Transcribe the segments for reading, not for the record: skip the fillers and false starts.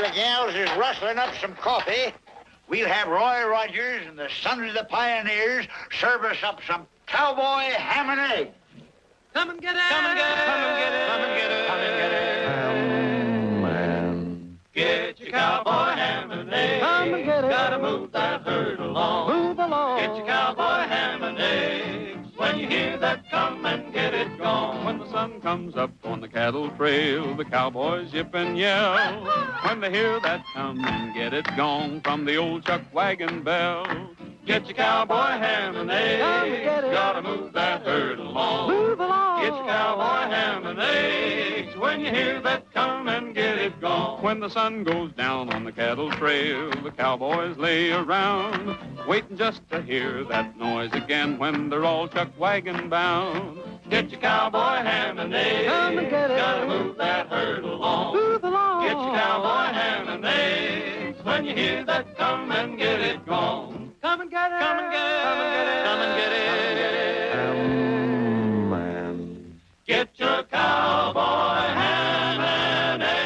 While the gals is rustling up some coffee, we'll have Roy Rogers and the Sons of the Pioneers serve us up some cowboy ham and eggs. Come and get it! Come and get it! Come and get it! Come and get it! Come and get it! Ham and... Get your cowboy ham and eggs. Come and get it. Gotta move that herd along. Move along. Get your cowboy ham and eggs. When you hear that, come and get it gone. When the sun comes up on the cattle trail, the cowboys yip and yell. When they hear that, come and get it gone from the old chuck wagon bell. Get your cowboy ham and eggs. Come and get it. Gotta move that herd along. Move along. Get your cowboy ham and eggs. When you hear that, come and get it gone. When the sun goes down on the cattle trail, the cowboys lay around, waiting just to hear that noise again when they're all chuck wagon bound. Get your cowboy ham and eggs. Come and get it. Gotta move that herd along. Move along. Get your cowboy ham and eggs. When you hear that, come and get it gone. Come and get it. Come and get it. Come and get it. Come and get it. Ham and... Get your cowboy ham and eggs.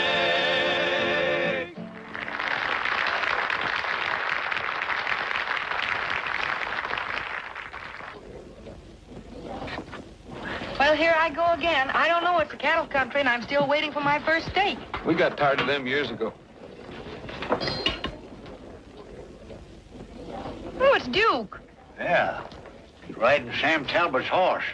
Well, here I go again. I don't know, it's a cattle country, and I'm still waiting for my first steak. We got tired of them years ago. Oh, it's Duke. Yeah, he's riding Sam Talbot's horse.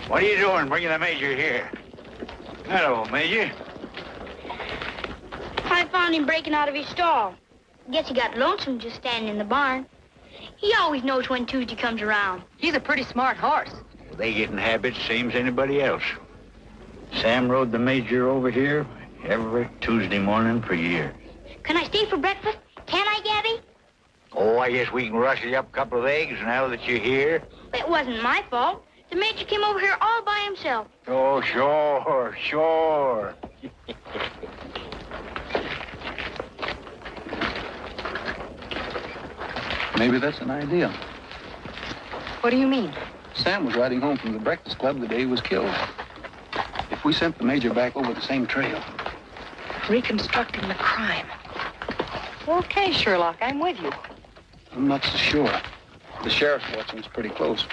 What are you doing bringing the Major here? Hello, Major. I found him breaking out of his stall. Guess he got lonesome just standing in the barn. He always knows when Tuesday comes around. He's a pretty smart horse. Well, they get in habits same as anybody else. Sam rode the Major over here every Tuesday morning for years. Can I stay for breakfast? Can I, Gabby? Oh, I guess we can rustle you up a couple of eggs now that you're here. It wasn't my fault. The Major came over here all by himself. Oh, sure, sure. Maybe that's an idea. What do you mean? Sam was riding home from the Breakfast Club the day he was killed. If we sent the Major back over the same trail. Reconstructing the crime. Okay, Sherlock, I'm with you. I'm not so sure. The sheriff's watching us pretty close.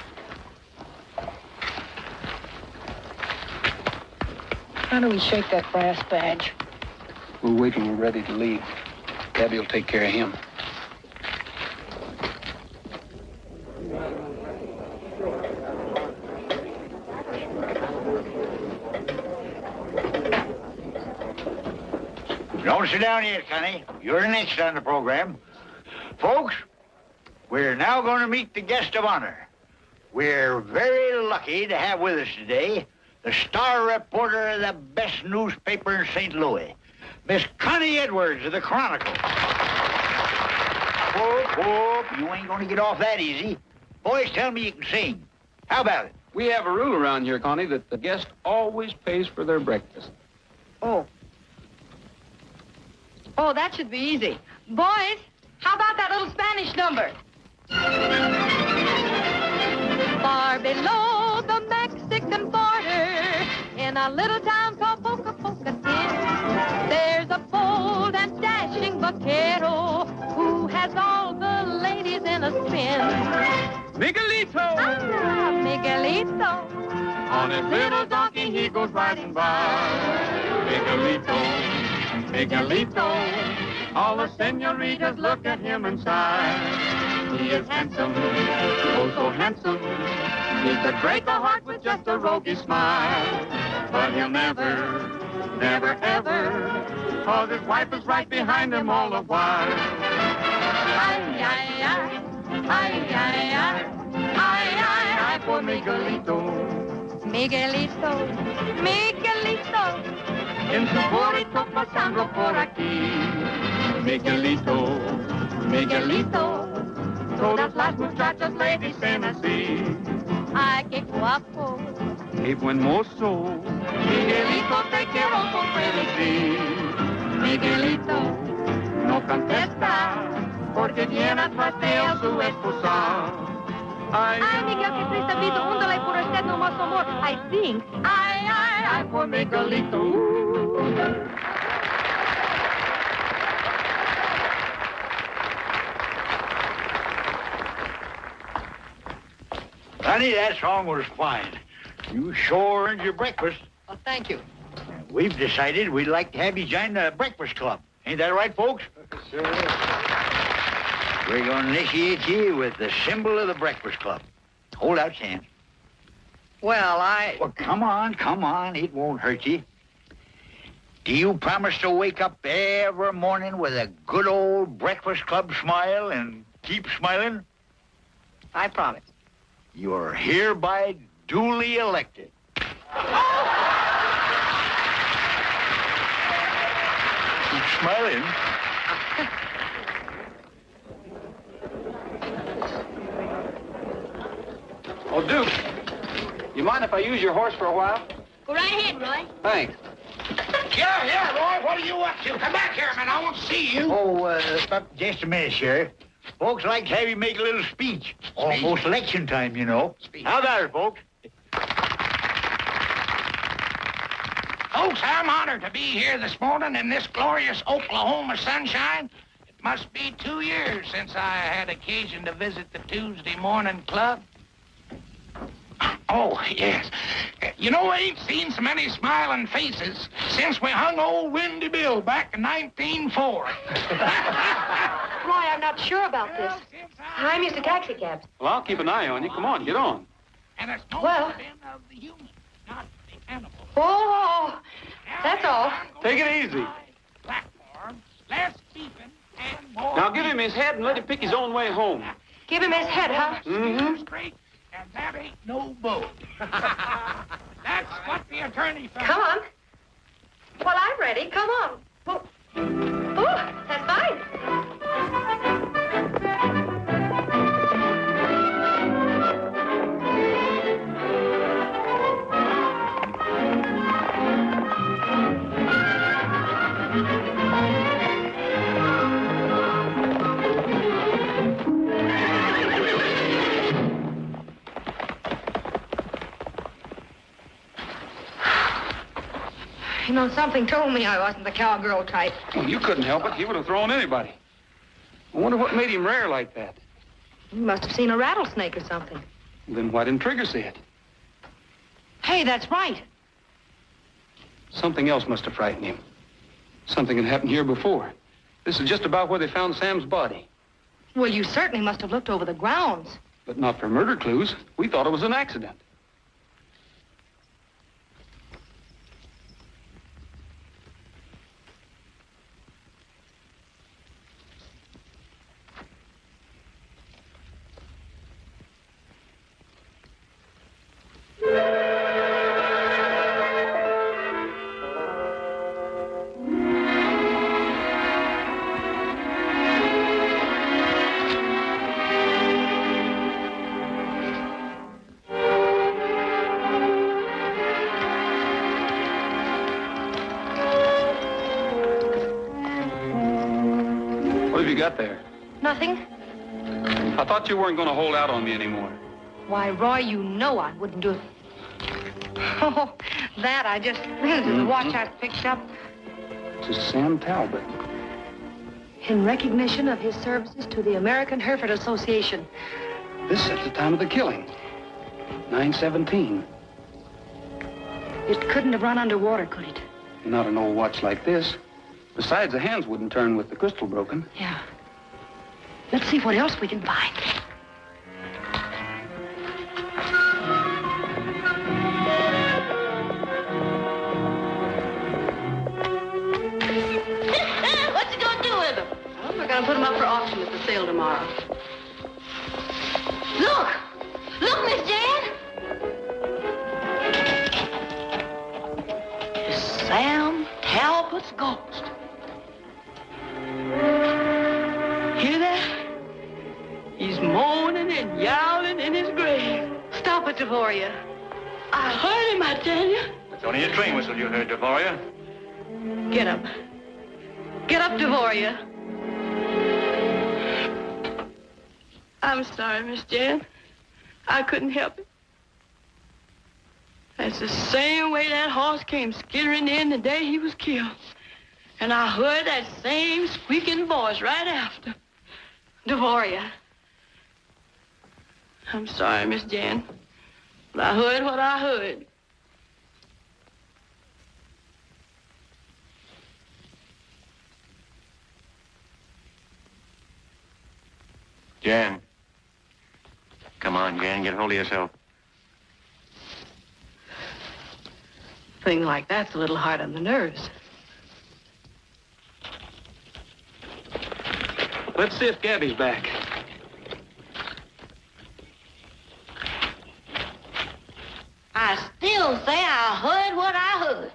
How do we shake that brass badge? We'll wait till we're ready to leave. Gabby will take care of him. Don't sit down yet, Connie. You're next on the program. Folks, we're now going to meet the guest of honor. We're very lucky to have with us today the star reporter of the best newspaper in St. Louis, Miss Connie Edwards of the Chronicle. Whoop, you ain't going to get off that easy. Boys, tell me you can sing. How about it? We have a rule around here, Connie, that the guest always pays for their breakfast. Oh. Oh, that should be easy. Boys, how about that little Spanish number? Far below the Mexican border, in a little town called Boca-Tin, there's a bold and dashing vaquero who has all the ladies in a spin. Miguelito! Ah, Miguelito. On his little donkey he goes riding by. Miguelito, Miguelito, all the senoritas look at him and sigh. He is handsome, oh so handsome. He could break a heart with just a roguey smile. But he'll never, never, ever, cause his wife is right behind him all the while. Ay, ay, ay, ay, ay, ay, ay, ay, ay, For Miguelito, Miguelito, Miguelito. en su burrito pasando por aquí. Miguelito, Miguelito, todas las muchachas le dicen así. Ay, qué guapo. Qué buen mozo, Miguelito, te quiero con sí. Miguelito, no contesta, porque United llenas pastel su esposa. Ay, Miguel, que triste vida, úndale por usted no más amor. I think, ay, Por Miguelito. Honey, that song was fine. You sure earned your breakfast. Well, thank you. We've decided we'd like to have you join the breakfast club. Ain't that right, folks? Sure is. We're going to initiate you with the symbol of the breakfast club. Hold out your hand. Well, Well, come on. It won't hurt you. Do you promise to wake up every morning with a good old breakfast club smile and keep smiling? I promise. You're hereby duly elected. Keep smiling. Oh, Duke, you mind if I use your horse for a while? Go right ahead, Roy. Thanks. Yeah, Roy, what are you up to? Come back here, man. I want to see you. Oh, just a minute, Sheriff. Folks like to have you make a little speech. Almost election time, you know. How about it, folks? Folks, I'm honored to be here this morning in this glorious Oklahoma sunshine. It must be 2 years since I had occasion to visit the Tuesday morning club. Oh, yes. You know, I ain't seen so many smiling faces since we hung old Windy Bill back in 1904. Roy, I'm not sure about this. I'm used to taxi cabs. Well, I'll keep an eye on you. Come on, get on. And it's mostly Well. been of the human, not the animal. Oh, that's all. Take it easy. Platform, less beeping and more. Now give him his head and let him pick his own way home. Give him his head, huh? Mm-hmm. Straight, and that ain't no boat. That's what the attorney found. Come on. Well, I'm ready. Come on. Well, oh, that's fine. You know, something told me I wasn't the cowgirl type. Well, you couldn't help it. He would have thrown anybody. I wonder what made him rare like that. You must have seen a rattlesnake or something. Then why didn't Trigger see it? Hey, that's right. Something else must have frightened him. Something had happened here before. This is just about where they found Sam's body. Well, you certainly must have looked over the grounds. But not for murder clues. We thought it was an accident. What have you got there? Nothing? I thought you weren't going to hold out on me anymore. Why, Roy, you know I wouldn't do it. Oh, that I just... This is the watch I picked up This is Sam Talbot. in recognition of his services to the American Hereford Association. This is the time of the killing. 9:17. It couldn't have run underwater, could it? Not an old watch like this. Besides, the hands wouldn't turn with the crystal broken. Yeah. Let's see what else we can find. What's he gonna do with them? Well, we're going to put them up for auction at the sale tomorrow. Look! Look, Miss Jan! It's Sam Talbot's ghost. Hear that? He's moaning and yowling in his grave. Stop it, Devoria. I heard him, I tell you. It's only a train whistle you heard, Devoria. Get up. Get up, Devoria. I'm sorry, Miss Jan. I couldn't help it. That's the same way that horse came skittering in the day he was killed. And I heard that same squeaking voice right after. Devoria. I'm sorry, Miss Jan, but I heard what I heard. Jan. Come on, Jan, get hold of yourself. Thing like that's a little hard on the nerves. Let's see if Gabby's back. I still say I heard what I heard.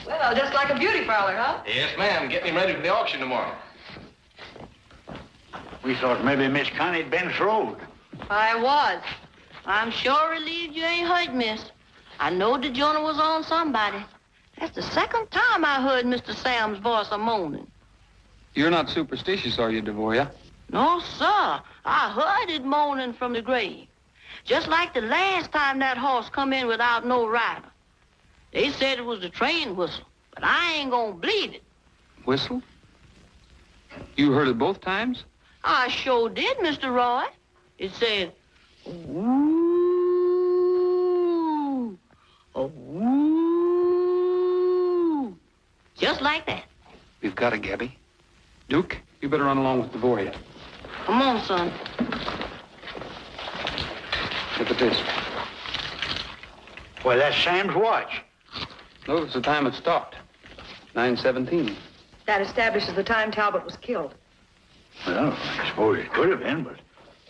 Well, just like a beauty parlor, huh? Yes, ma'am. Get him ready for the auction tomorrow. We thought maybe Miss Connie'd been throwed. I was. I'm sure relieved you ain't hurt, miss. I know the journal was on somebody. That's the second time I heard Mr. Sam's voice a moaning. You're not superstitious, are you, Devoria? No, sir. I heard it moaning from the grave. Just like the last time that horse come in without no rider. They said it was the train whistle, but I ain't gonna believe it. Whistle? You heard it both times? I sure did, Mr. Roy. It said, woo, a woo. Just like that. We've got it, Gabby. Duke, you better run along with Devoria. Come on, son. Look at this. Why, that's Sam's watch. Notice the time it stopped. 9:17. That establishes the time Talbot was killed. Well, I suppose it could have been, but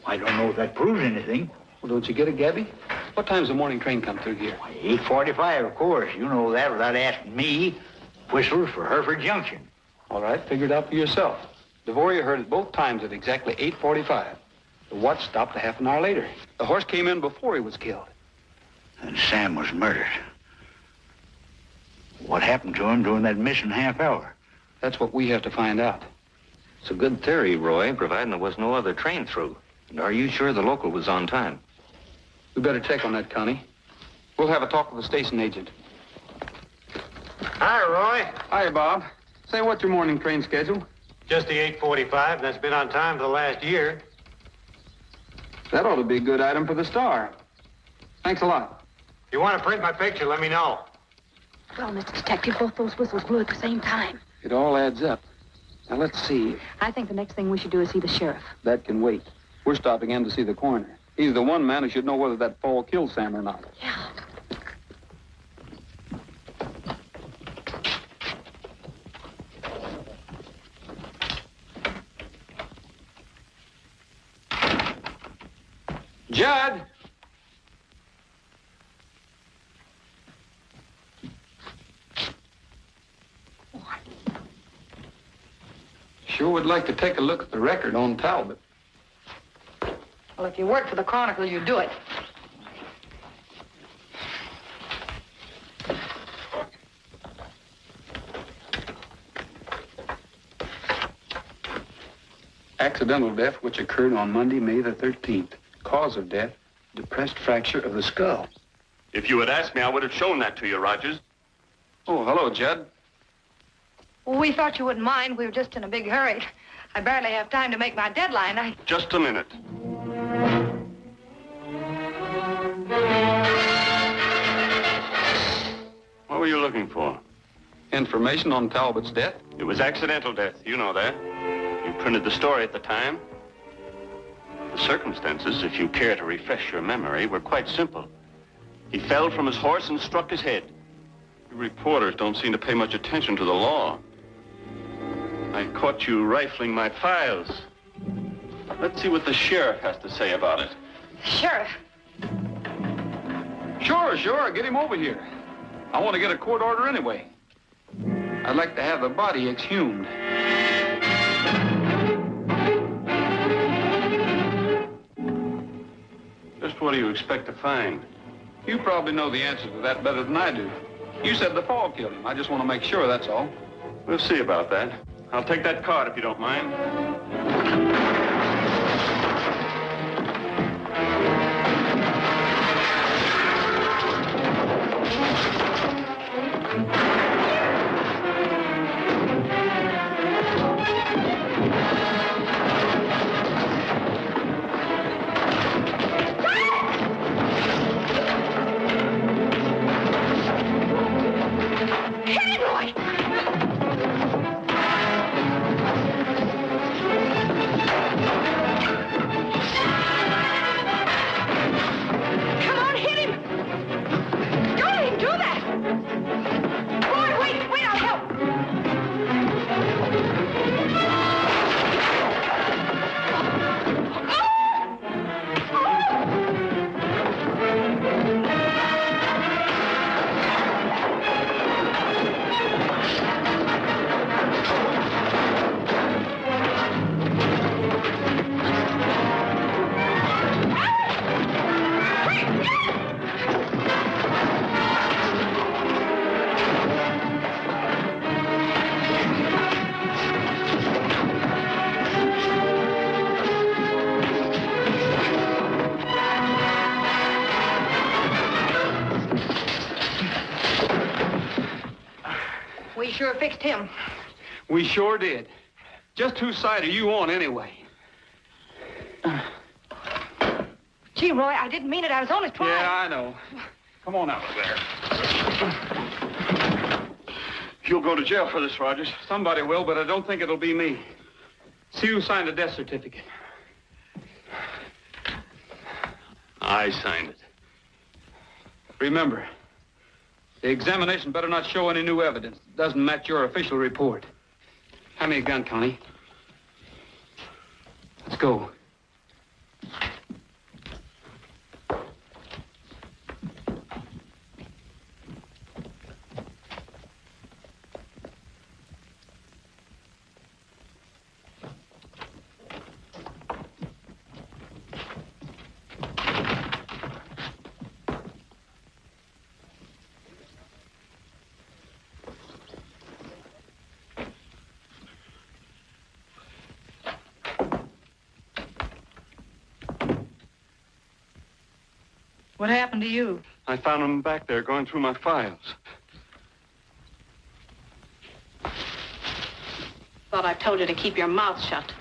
I don't know if that proves anything. Well, don't you get it, Gabby? What time's the morning train come through here? 8:45, of course. You know that without asking me. Whistles for Hereford Junction. All right, figure it out for yourself. Devoria heard it both times at exactly 8:45. The watch stopped a half an hour later. The horse came in before he was killed. And Sam was murdered. What happened to him during that missing half hour? That's what we have to find out. It's a good theory, Roy, providing there was no other train through. And are you sure the local was on time? We better check on that, Connie. We'll have a talk with the station agent. Hi, Roy. Hi, Bob. Say, what's your morning train schedule? Just the 8:45, and that's been on time for the last year. That ought to be a good item for the Star. Thanks a lot. If you want to print my picture, let me know. Well, Mr. Detective, both those whistles blew at the same time. It all adds up. Now, let's see. I think the next thing we should do is see the sheriff. That can wait. We're stopping in to see the coroner. He's the one man who should know whether that fall killed Sam or not. Yeah. Judd! Sure would like to take a look at the record on Talbot. Well, if you work for the Chronicle, you do it. Accidental death which occurred on Monday, May the 13th. Cause of death, depressed fracture of the skull. If you had asked me, I would have shown that to you, Rogers. Oh, hello, Judd. Well, we thought you wouldn't mind. We were just in a big hurry. I barely have time to make my deadline. Just a minute. What were you looking for? Information on Talbot's death? It was accidental death. You know that. You printed the story at the time. The circumstances, if you care to refresh your memory, were quite simple. He fell from his horse and struck his head. You reporters don't seem to pay much attention to the law. I caught you rifling my files. Let's see what the sheriff has to say about it. Sheriff. Sure. Get him over here. I want to get a court order anyway. I'd like to have the body exhumed. Just what do you expect to find? You probably know the answer to that better than I do. You said the fall killed him. I just want to make sure, that's all. We'll see about that. I'll take that card if you don't mind. Hit him, Roy! Come on, hit him! Don't let him do that! Roy, wait, I'll help! We sure fixed him. We sure did. Just whose side are you on, anyway? Gee, Roy, I didn't mean it. I was only trying. Yeah, I know. Come on out of there. You'll go to jail for this, Rogers. Somebody will, but I don't think it'll be me. See who signed the death certificate. I signed it. Remember, the examination better not show any new evidence that doesn't match your official report. Hand me a gun, Connie. Let's go. What happened to you? I found him back there going through my files. Thought I told you to keep your mouth shut.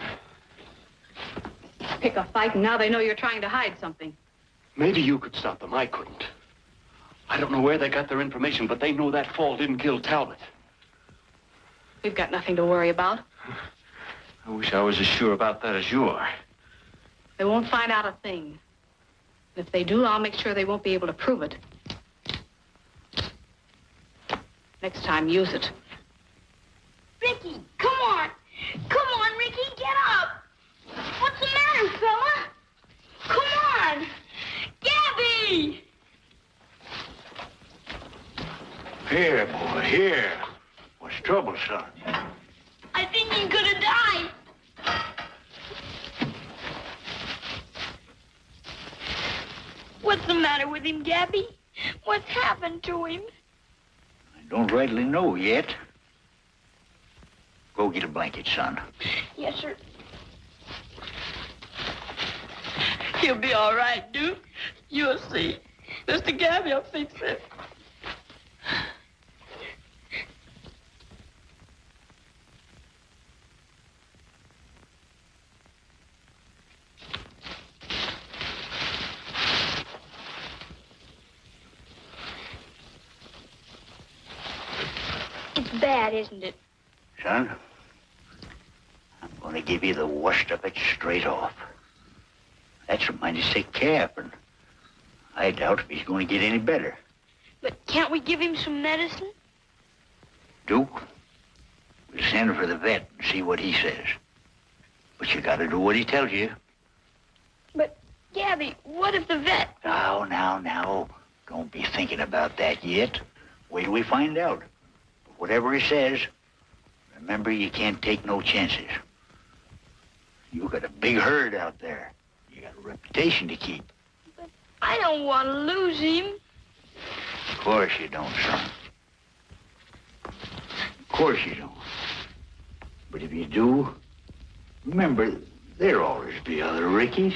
Pick a fight, and now they know you're trying to hide something. Maybe you could stop them. I couldn't. I don't know where they got their information, but they know that fall didn't kill Talbot. We've got nothing to worry about. I wish I was as sure about that as you are. They won't find out a thing. If they do, I'll make sure they won't be able to prove it. Next time, use it. Ricky, come on. Come on, Ricky, get up. What's the matter, fella? Come on. Gabby! Here, boy, here. What's trouble, son? I think he's gonna die. What's the matter with him, Gabby? What's happened to him? I don't rightly know yet. Go get a blanket, son. Yes, sir. He'll be all right, Duke. You'll see. Mr. Gabby will fix it. It's bad, isn't it? Son, I'm going to give you the worst of it straight off. That's a mighty sick calf, and I doubt if he's going to get any better. But can't we give him some medicine? Duke, we'll send for the vet and see what he says. But you got to do what he tells you. But, Gabby, what if the vet... Now. Don't be thinking about that yet. Wait till we find out. Whatever he says, remember you can't take no chances. You got a big herd out there. You got a reputation to keep. But I don't want to lose him. Of course you don't, son. Of course you don't. But if you do, remember, there'll always be other Rickies.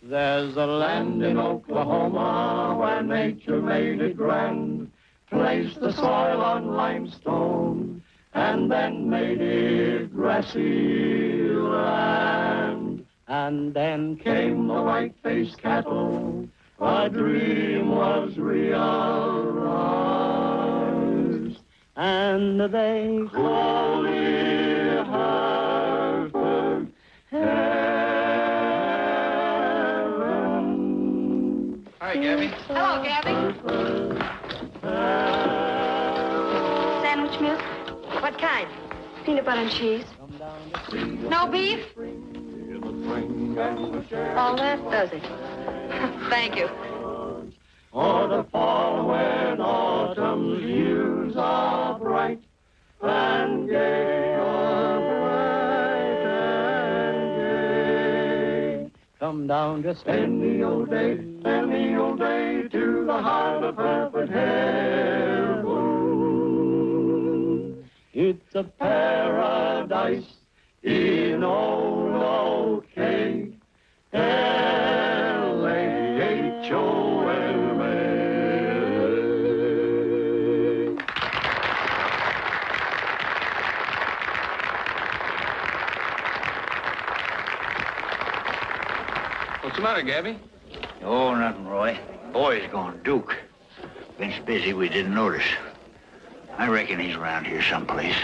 There's a land in Oklahoma where nature made it grand, placed the soil on limestone, and then made it grassy land. And then came the white-faced cattle, a dream was realized, and they call it Hartford heaven. Hi, Gabby. Hello, Gabby. Sandwich milk? What kind? Peanut butter and cheese. No beef? All that does it. Thank you. Or the fall when autumn's hues are bright and gay, are bright and gay. Come down just any old day to the heart of Hartford heaven. It's a paradise in old OK. L-A-H-O-M-A. What's the matter, Gabby? Oh, nothing, Roy. Boy's gone Duke. Been so busy we didn't notice. I reckon he's around here someplace.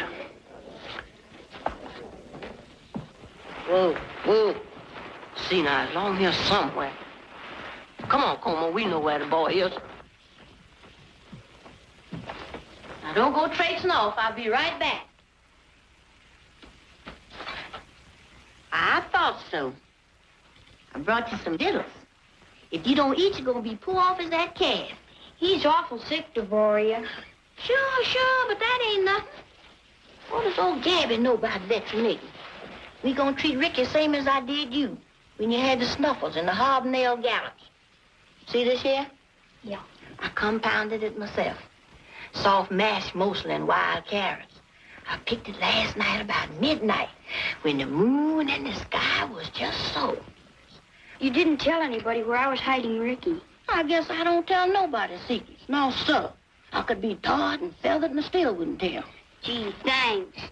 Whoa, whoa. See now, he's along here somewhere. Come on, Como, we know where the boy is. Now, don't go traipsing off. I'll be right back. I thought so. I brought you some diddles. If you don't eat, you're gonna be poor off as that calf. He's awful sick, Devoria. Sure, but that ain't nothing. What does old Gabby know about vaccinating? We gonna treat Ricky same as I did you when you had the snuffles and the hobnail gallops. See this here? Yeah. I compounded it myself. Soft mash mostly and wild carrots. I picked it last night about midnight when the moon and the sky was just so. You didn't tell anybody where I was hiding Ricky. I guess I don't tell nobody secrets. No, sir. I could be tarred and feathered and I still wouldn't tell. Gee, thanks.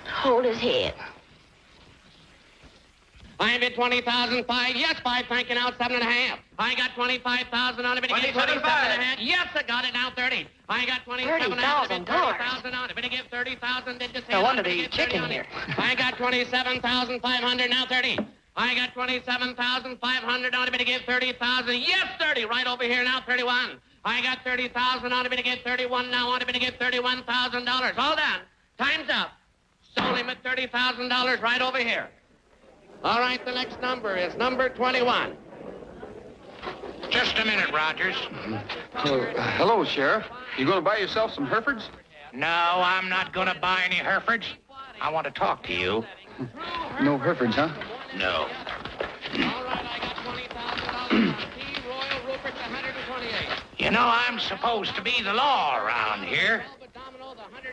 Hold his head. I bid 20,005. Yes, 5. Thank you. Now 7.5. I got 25,000 on it. But give 27.5. Yes, I got it. Now 30. I got 27,000. 30,000 on it. But give 30,000. Did you say? No wonder they eat chicken here. I got 27,500. Now 30. I got 27,500 on it. But give 30,000. Yes, 30. Right over here. Now 31. I got 30,000 on it. But give 31. Now on it. But give $31,000. All done. Time's up. Sold him at $30,000 right over here. All right, the next number is number 21. Just a minute, Rogers. Hello, Sheriff. You going to buy yourself some Herefords? No, I'm not going to buy any Herefords. I want to talk to you. No Herefords, huh? No. All right, I got $20,000 on T. Royal Rupert's 128. You know, I'm supposed to be the law around here.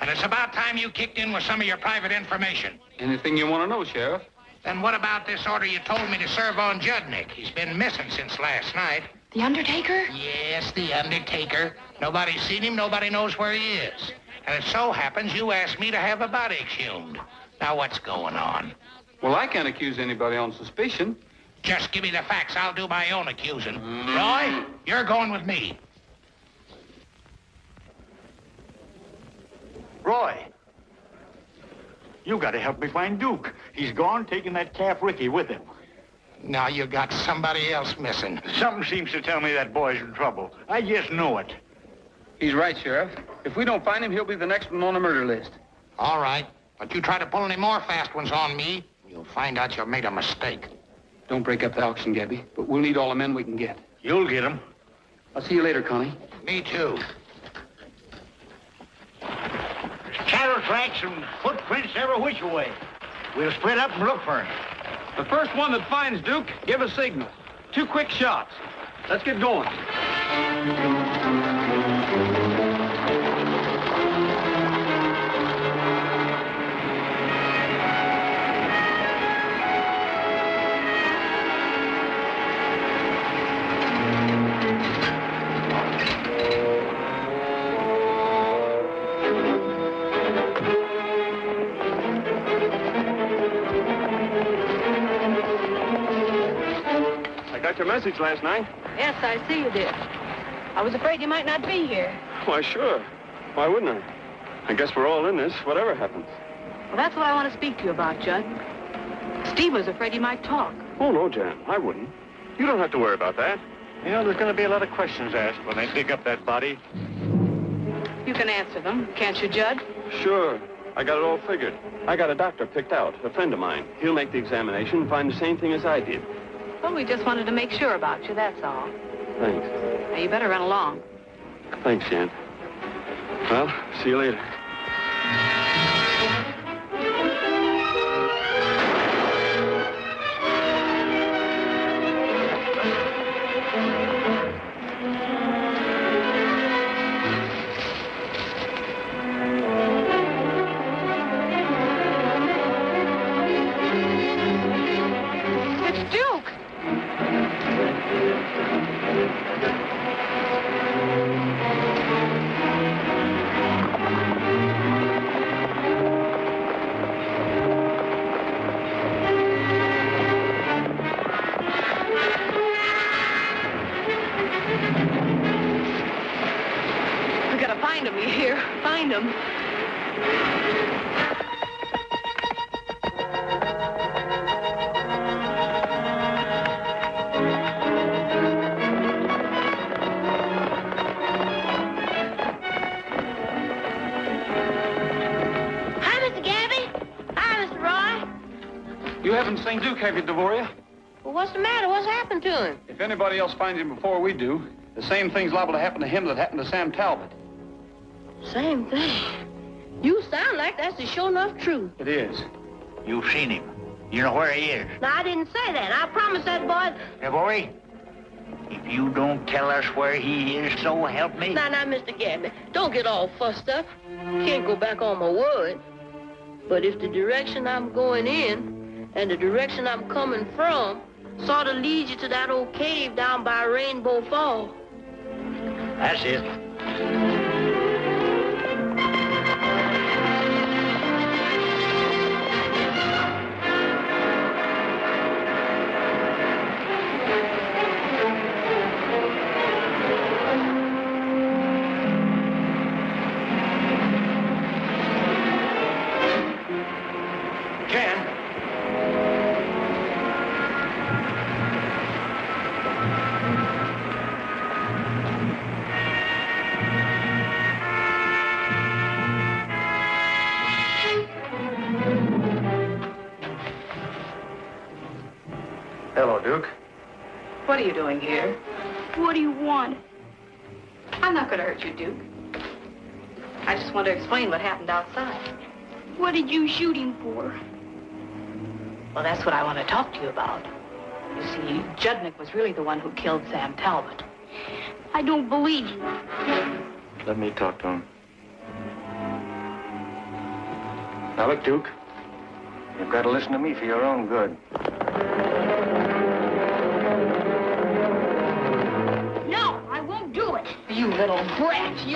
And it's about time you kicked in with some of your private information. Anything you want to know, Sheriff? Then what about this order you told me to serve on Judnick? He's been missing since last night. The Undertaker? Yes, the Undertaker. Nobody's seen him, nobody knows where he is. And it so happens you asked me to have a body exhumed. Now, what's going on? Well, I can't accuse anybody on suspicion. Just give me the facts. I'll do my own accusing. Roy, you're going with me. Roy, you got to help me find Duke. He's gone, taking that calf Ricky with him. Now you got somebody else missing. Something seems to tell me that boy's in trouble. I just know it. He's right, Sheriff. If we don't find him, he'll be the next one on the murder list. All right, but you try to pull any more fast ones on me, you'll find out you made a mistake. Don't break up the auction, Gabby, but we'll need all the men we can get. You'll get them. I'll see you later, Connie. Me too. Cattle tracks and footprints every which way. We'll split up and look for him. The first one that finds Duke, give a signal. 2 quick shots. Let's get going. message last night. Yes, I see you did. I was afraid you might not be here. Why, sure. Why wouldn't I? I guess we're all in this, whatever happens. Well, that's what I want to speak to you about, Judd. Steve was afraid he might talk. Oh, no, Jan, I wouldn't. You don't have to worry about that. You know, there's going to be a lot of questions asked when they dig up that body. You can answer them, can't you, Judd? Sure. I got it all figured. I got a doctor picked out, a friend of mine. He'll make the examination and find the same thing as I did. Well, we just wanted to make sure about you, that's all. Thanks. Now, you better run along. Thanks, Jan. Well, see you later. Have you, Devoria? Well, what's the matter? What's happened to him? If anybody else finds him before we do, the same thing's liable to happen to him that happened to Sam Talbot. Same thing. You sound like that's the sure enough truth. It is. You've seen him. You know where he is. No, I didn't say that. I promised that boy... Devoria, if you don't tell us where he is, so help me. Now, Mr. Gabby, don't get all fussed up. Can't go back on my word. But if the direction I'm going in and the direction I'm coming from sort of leads you to that old cave down by Rainbow Fall. That's it. Hello, Duke. What are you doing here? What do you want? I'm not going to hurt you, Duke. I just want to explain what happened outside. What did you shoot him for? Well, that's what I want to talk to you about. You see, Judnick was really the one who killed Sam Talbot. I don't believe you. Let me talk to him. Now, look, Duke. You've got to listen to me for your own good. No, I won't do it. You little brat, you...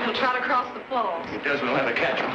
He'll trot across the falls. He does, we'll have to catch him.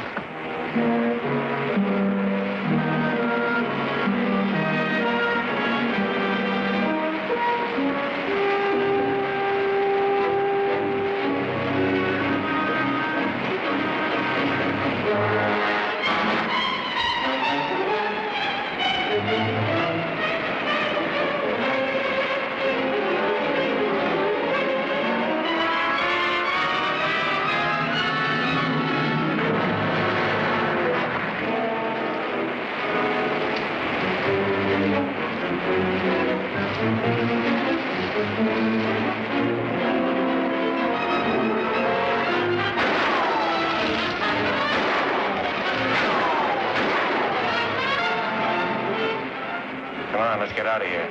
Come on, let's get out of here.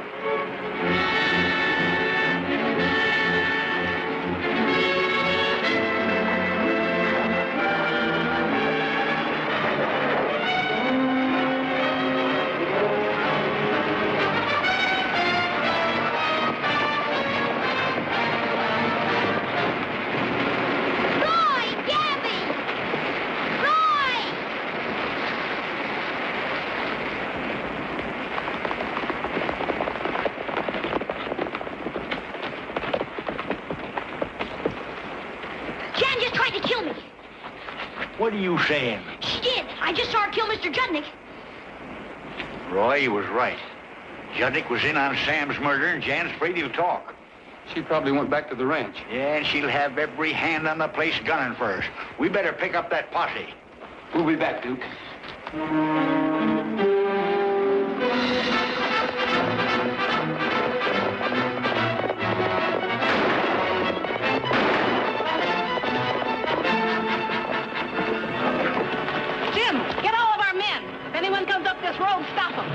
kill me. What are you saying? She did. I just saw her kill Mr. Judnick. Roy, you was right. Judnick was in on Sam's murder, and Jan's afraid he'll talk. She probably went back to the ranch. Yeah, and she'll have every hand on the place gunning for us. We better pick up that posse. We'll be back, Duke. Jim, get all of our men. If anyone comes up this road, stop them.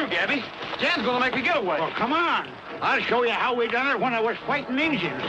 Gabby. Jan's gonna make a getaway. Well, come on. I'll show you how we done it when I was fighting Indians.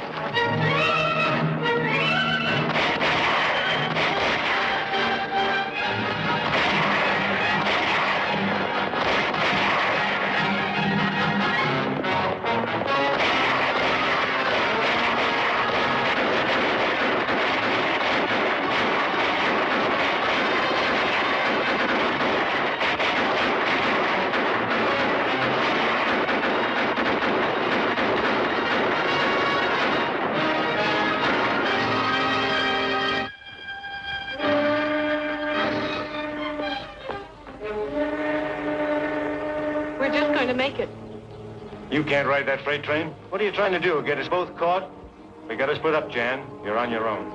To make it. You can't ride that freight train? What are you trying to do, get us both caught? We gotta split up, Jan. You're on your own.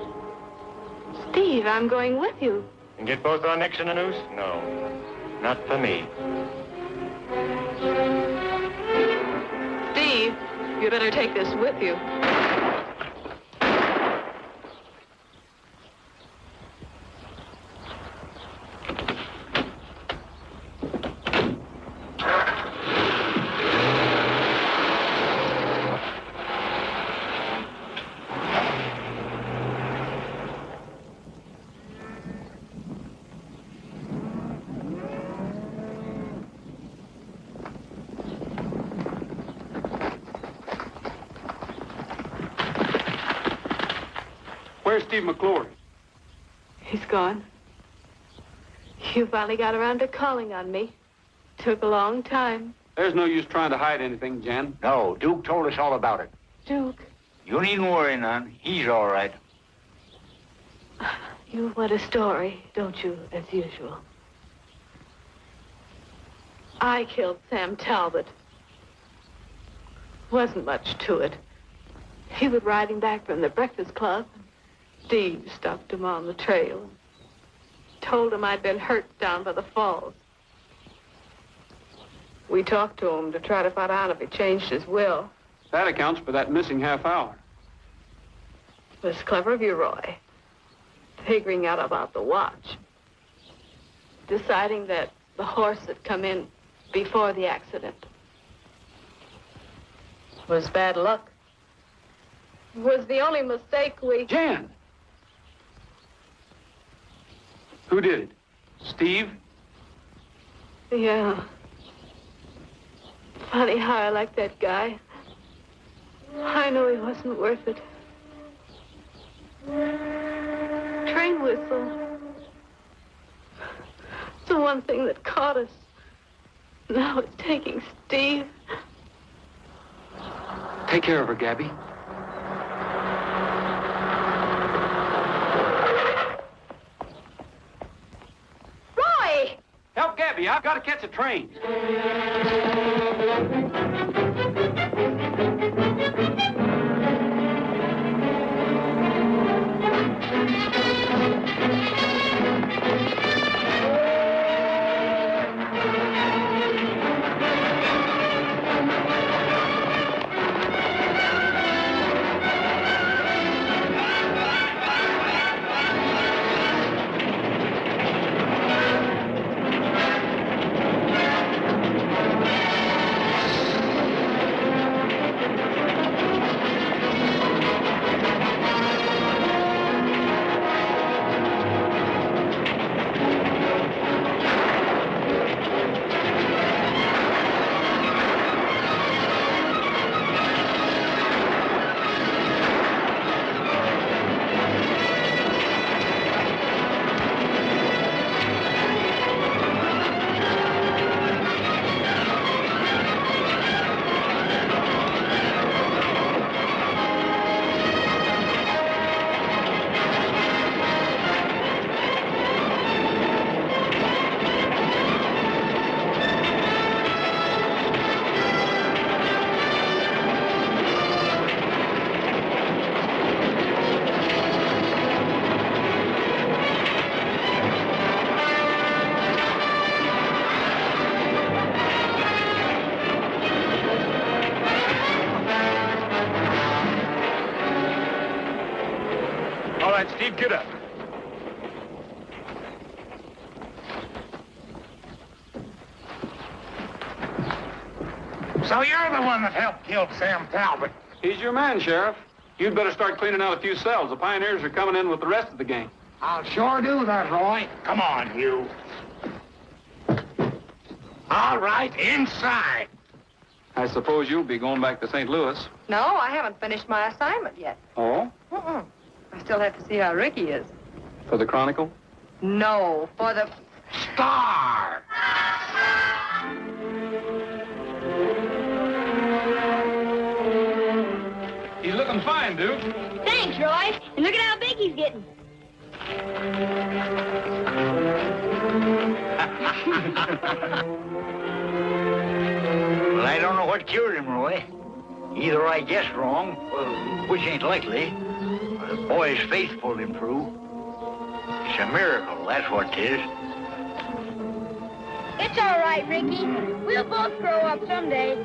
Steve, I'm going with you. And get both our necks in a noose? No, not for me. Steve, you better take this with you. Where's Steve McClure? He's gone. You finally got around to calling on me. Took a long time. There's no use trying to hide anything, Jan. No, Duke told us all about it. Duke. You needn't worry none. He's all right. You want a story, don't you, as usual? I killed Sam Talbot. Wasn't much to it. He was riding back from the Breakfast Club. Steve stopped him on the trail. Told him I'd been hurt down by the falls. We talked to him to try to find out if he changed his will. That accounts for that missing half hour. It was clever of you, Roy. Figuring out about the watch. Deciding that the horse had come in before the accident. Was bad luck. Was the only mistake we... Jan! Who did it? Steve? Yeah. Funny how I like that guy. I know he wasn't worth it. Train whistle. It's the one thing that caught us. Now it's taking Steve. Take care of her, Gabby. Roy! Help Gabby. I've got to catch a train. Steve, get up. So you're the one that helped kill Sam Talbot. He's your man, Sheriff. You'd better start cleaning out a few cells. The pioneers are coming in with the rest of the gang. I'll sure do that, Roy. Come on, Hugh. All right, inside. I suppose you'll be going back to St. Louis. No, I haven't finished my assignment yet. Oh? I still have to see how Ricky is. For the Chronicle? No, for the Star. He's looking fine, Duke. Thanks, Roy. And look at how big he's getting. Well, I don't know what cured him, Roy. Either I guessed wrong, which ain't likely, or the boy's faith pulled him through. It's a miracle, that's what it is. It's all right, Ricky. We'll both grow up someday.